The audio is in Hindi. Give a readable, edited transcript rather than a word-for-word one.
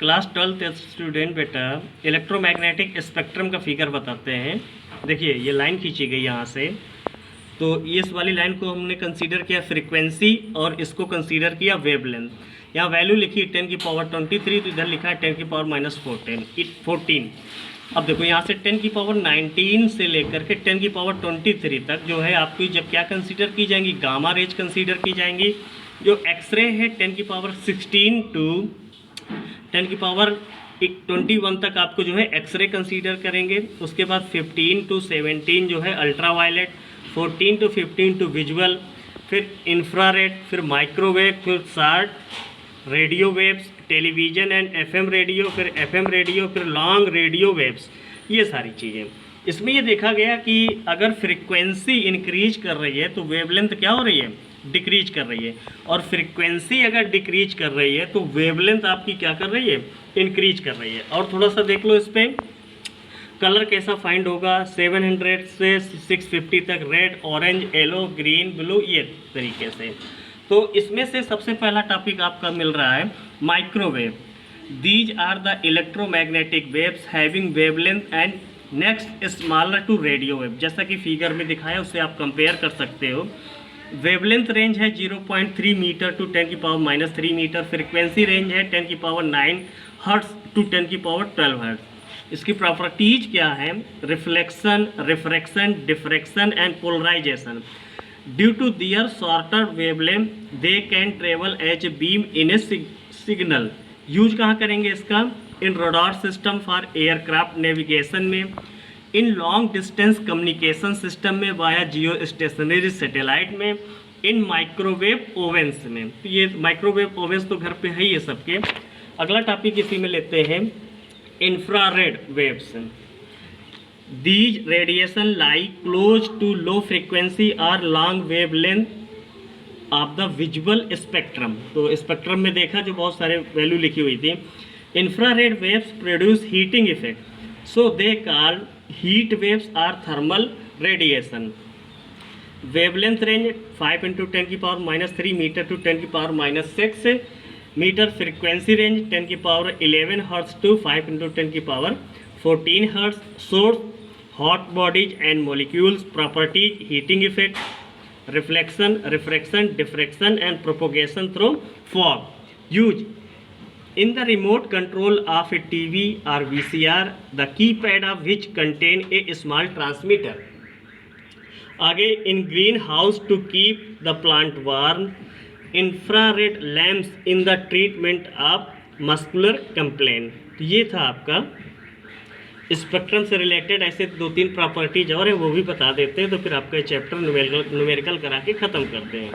क्लास 12th स्टूडेंट बेटा इलेक्ट्रोमैग्नेटिक स्पेक्ट्रम का फिगर बताते हैं। देखिए ये लाइन खींची गई यहाँ से, तो इस वाली लाइन को हमने कंसीडर किया फ्रीक्वेंसी और इसको कंसीडर किया वेवलेंथ। यहाँ वैल्यू लिखी 10 की पावर 23, तो इधर लिखा है 10 की पावर माइनस 14। अब देखो यहाँ से 10 की पावर 19 से लेकर के 10 की पावर 23 तक जो है आपकी जब क्या कंसीडर की जाएंगी, गामा रेज कंसीडर की जाएंगी। जो एक्सरे है 10 की पावर 16 टू 10 की पावर 21 तक आपको जो है एक्सरे कंसीडर करेंगे। उसके बाद 15 टू 17 जो है ultraviolet, 14 to 15 to visual, फिर इंफ्रारेड, फिर माइक्रोवेव, फिर short radio waves, television and FM radio, फिर एफएम रेडियो, फिर लॉन्ग रेडियो वेव्स, ये सारी चीज़ें। इसमें ये देखा गया कि अगर फ्रीक्वेंसी इंक्रीज कर रही है तो वेवलेंथ क्या हो रही है, डिक्रीज कर रही है, और फ्रीक्वेंसी अगर डिक्रीज कर रही है तो वेवलेंथ आपकी क्या कर रही है, इंक्रीज कर रही है। और थोड़ा सा देख लो इस पर कलर कैसा फाइंड होगा, 700 से 650 तक, red, orange, yellow, green, blue, ये तरीके से। तो इसमें से सबसे पहला टॉपिक आपका मिल रहा है microwave. These are the electromagnetic waves having wavelength and next smaller to radio wave. जैसा कि फिगर में दिखाया उससे आप कंपेयर कर सकते हो। वेवलेंथ रेंज है 0.3 मीटर टू 10 की power minus 3 metre. Frequency range है 10 की पावर 9 हर्ट्ज टू 10 की पावर 12 हर्ट्ज। इसकी प्रॉपर्टीज क्या है, reflection, refraction, diffraction and polarisation. Due to their shorter wavelength they can travel as a beam in a signal. Use कहाँ करेंगे इसका, in radar system for aircraft navigation में, in long distance communication system में, वाया जियो स्टेशनरी सैटेलाइट में, इन माइक्रोवेव ओवेंस में। तो ये माइक्रोवेव ओवेंस तो घर पे है ही सबके। अगला टॉपिक इसी में लेते हैं infrared waves. These radiation lie close to low frequency और long wavelength of the visual spectrum. तो स्पेक्ट्रम में देखा जो बहुत सारे वैल्यू लिखी हुई थी। Infrared waves produce heating effect, so they called heat waves are thermal radiation. Wavelength range 5 into 10 की पावर माइनस 3 मीटर टू 10 की power minus 6 metre. Frequency range 10 की पावर 11 हर्ट्ज टू 5 इंटू 10 की power 14 hertz. Source hot bodies and molecules. Properties heating effect, reflection, refraction, diffraction and propagation through fog. Use in the remote control of a TV or VCR, the keypad of which contain a small transmitter. आगे in greenhouse to keep the plant warm, infrared lamps in the treatment of muscular complaint। तो ये था आपका स्पेक्ट्रम से रिलेटेड। ऐसे 2-3 प्रॉपर्टीज और है वो भी बता देते हैं, तो फिर आपका चैप्टर न्यूमेरिकल करा के ख़त्म करते हैं।